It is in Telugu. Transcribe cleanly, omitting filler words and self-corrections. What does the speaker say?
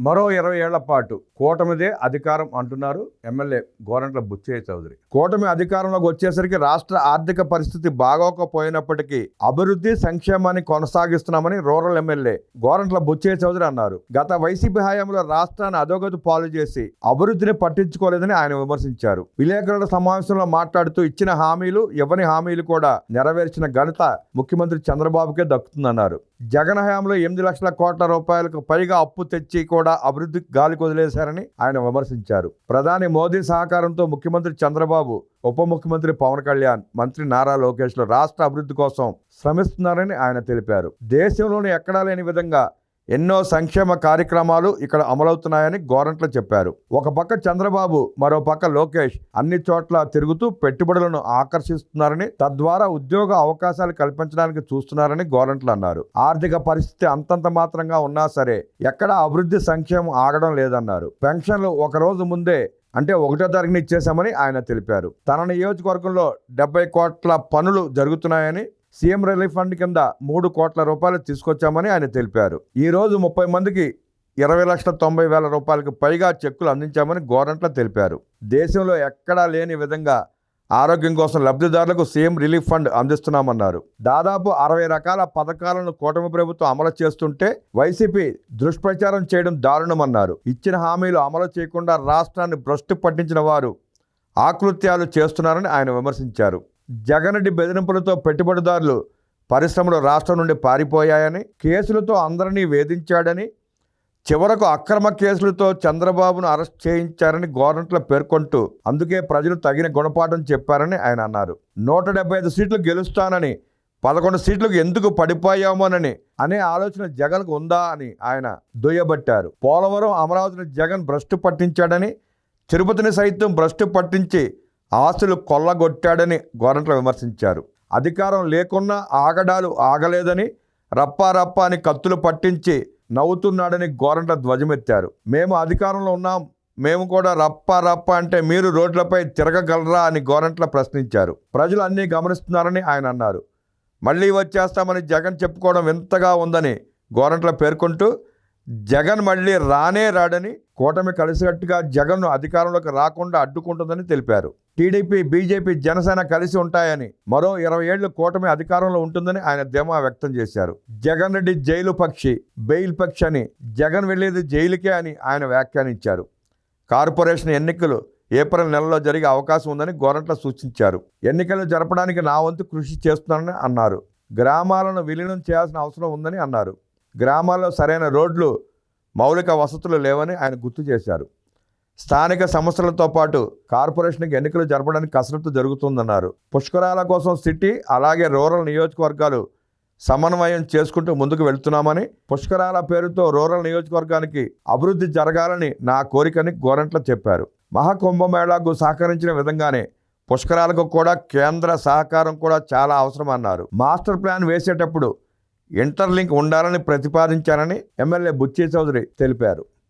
మరో 20 ఏళ్ల పాటు కూటమిదే అధికారం అంటున్నారు ఎమ్మెల్యే గోరంట్ల బుచ్చయ్య చౌదరి. కూటమి అధికారంలోకి వచ్చేసరికి రాష్ట్ర ఆర్థిక పరిస్థితి బాగోకపోయినప్పటికీ అభివృద్ధి సంక్షేమాన్ని కొనసాగిస్తున్నామని రూరల్ ఎమ్మెల్యే గోరంట్ల బుచ్చయ్య చౌదరి అన్నారు. గత వైసీపీ హయాంలో రాష్ట్రాన్ని అధోగతి పాలు చేసి అభివృద్ధిని పట్టించుకోలేదని ఆయన విమర్శించారు. విలేకరుల సమావేశంలో మాట్లాడుతూ ఇచ్చిన హామీలు ఇవ్వని హామీలు కూడా నెరవేర్చిన ఘనత ముఖ్యమంత్రి చంద్రబాబుకే దక్కుతుందన్నారు. జగన్ హయాంలో 8 లక్షల కోట్ల రూపాయలకు పైగా అప్పు తెచ్చి కూడా అభివృద్ధి గాలికి వదిలేశారని ఆయన విమర్శించారు. ప్రధాని మోదీ సహకారంతో ముఖ్యమంత్రి చంద్రబాబు, ఉప ముఖ్యమంత్రి పవన్ కళ్యాణ్, మంత్రి నారా లోకేష్లు రాష్ట్ర అభివృద్ధి కోసం శ్రమిస్తున్నారని ఆయన తెలిపారు. దేశంలోని ఎక్కడా లేని విధంగా ఎన్నో సంక్షేమ కార్యక్రమాలు ఇక్కడ అమలవుతున్నాయని గోరంట్ల చెప్పారు. ఒక పక్క చంద్రబాబు, మరో పక్క లోకేష్ అన్ని చోట్ల తిరుగుతూ పెట్టుబడులను ఆకర్షిస్తున్నారని, తద్వారా ఉద్యోగ అవకాశాలు కల్పించడానికి చూస్తున్నారని గోరంట్ల అన్నారు. ఆర్థిక పరిస్థితి అంతంత మాత్రంగా ఉన్నా సరే ఎక్కడా అభివృద్ధి సంక్షేమం ఆగడం లేదన్నారు. పెన్షన్లు ఒక రోజు ముందే అంటే 1వ తారీఖున ఇచ్చేశామని ఆయన తెలిపారు. తన నియోజకవర్గంలో 70 కోట్ల పనులు జరుగుతున్నాయని, సీఎం రిలీఫ్ ఫండ్ కింద 3 కోట్ల రూపాయలు తీసుకొచ్చామని ఆయన తెలిపారు. ఈ రోజు 30 మందికి 20,90,000 రూపాయలకు పైగా చెక్కులు అందించామని గోరంట్ల తెలిపారు. దేశంలో ఎక్కడా లేని విధంగా ఆరోగ్యం కోసం లబ్ధిదారులకు సీఎం రిలీఫ్ ఫండ్ అందిస్తున్నామన్నారు. దాదాపు 60 రకాల పథకాలను కూటమి ప్రభుత్వం అమలు చేస్తుంటే వైసీపీ దుష్ప్రచారం చేయడం దారుణమన్నారు. ఇచ్చిన హామీలు అమలు చేయకుండా రాష్ట్రాన్ని భ్రష్టు పట్టించిన వారు ఆకృత్యాలు చేస్తున్నారని ఆయన విమర్శించారు. జగన్ రెడ్డి బెదిరింపులతో పెట్టుబడిదారులు, పరిశ్రమలు రాష్ట్రం నుండి పారిపోయాయని, కేసులతో అందరినీ వేధించాడని, చివరకు అక్రమ కేసులతో చంద్రబాబును అరెస్ట్ చేయించారని గోరంట్ల పేర్కొంటూ అందుకే ప్రజలు తగిన గుణపాఠం చెప్పారని ఆయన అన్నారు. 175 సీట్లు గెలుస్తానని 11 సీట్లకు ఎందుకు పడిపోయామోనని అనే ఆలోచన జగన్కు ఉందా అని ఆయన దుయ్యబట్టారు. పోలవరం, అమరావతిని జగన్ భ్రష్టు పట్టించాడని, తిరుపతిని సైతం భ్రష్టు పట్టించి ఆస్తులు కొల్లగొట్టాడని గోరంట్ల విమర్శించారు. అధికారం లేకున్నా ఆగడాలు ఆగలేదని, రప్పారప్ప అని కత్తులు పట్టించి నవ్వుతున్నాడని గోరంట్ల ధ్వజమెత్తారు. మేము అధికారంలో ఉన్నాం, మేము కూడా రప్ప అంటే మీరు రోడ్లపై తిరగగలరా అని గోరంట్ల ప్రశ్నించారు. ప్రజలు అన్నీ గమనిస్తున్నారని ఆయన అన్నారు. మళ్ళీ వచ్చేస్తామని జగన్ చెప్పుకోవడం వింతగా ఉందని గోరంట్ల పేర్కొంటూ జగన్ మళ్ళీ రానే రాడని, కూటమి కలిసికట్టుగా జగన్ను అధికారంలోకి రాకుండా అడ్డుకుంటుందని తెలిపారు. టీడీపీ, బీజేపీ, జనసేన కలిసి ఉంటాయని, మరో 20 ఏళ్లు కూటమి అధికారంలో ఉంటుందని ఆయన ధీమా వ్యక్తం చేశారు. జగన్ రెడ్డి జైలు పక్షి, బెయిల్ పక్షి అని, జగన్ వెళ్లేది జైలుకే అని ఆయన వ్యాఖ్యానించారు. కార్పొరేషన్ ఎన్నికలు ఏప్రిల్ నెలలో జరిగే అవకాశం ఉందని గోరంట్ల సూచించారు. ఎన్నికలు జరపడానికి నా వంతు కృషి చేస్తున్నానని అన్నారు. గ్రామాలను విలీనం చేయాల్సిన అవసరం ఉందని అన్నారు. గ్రామాల్లో సరైన రోడ్లు, మౌలిక వసతులు లేవని ఆయన గుర్తు చేశారు. స్థానిక సమస్యలతో పాటు కార్పొరేషన్కి ఎన్నికలు జరపడానికి కసరత్తు జరుగుతుందన్నారు. పుష్కరాల కోసం సిటీ అలాగే రూరల్ నియోజకవర్గాలు సమన్వయం చేసుకుంటూ ముందుకు వెళ్తున్నామని, పుష్కరాల పేరుతో రూరల్ నియోజకవర్గానికి అభివృద్ధి జరగాలని నా కోరికని గోరంట్ల చెప్పారు. మహాకుంభమేళాకు సహకరించిన విధంగానే పుష్కరాలకు కూడా కేంద్ర సహకారం కూడా చాలా అవసరం అన్నారు. మాస్టర్ ప్లాన్ వేసేటప్పుడు ఇంటర్లింక్ ఉండాలని ప్రతిపాదించారని ఎమ్మెల్యే బుచ్చయ్య చౌదరి తెలిపారు.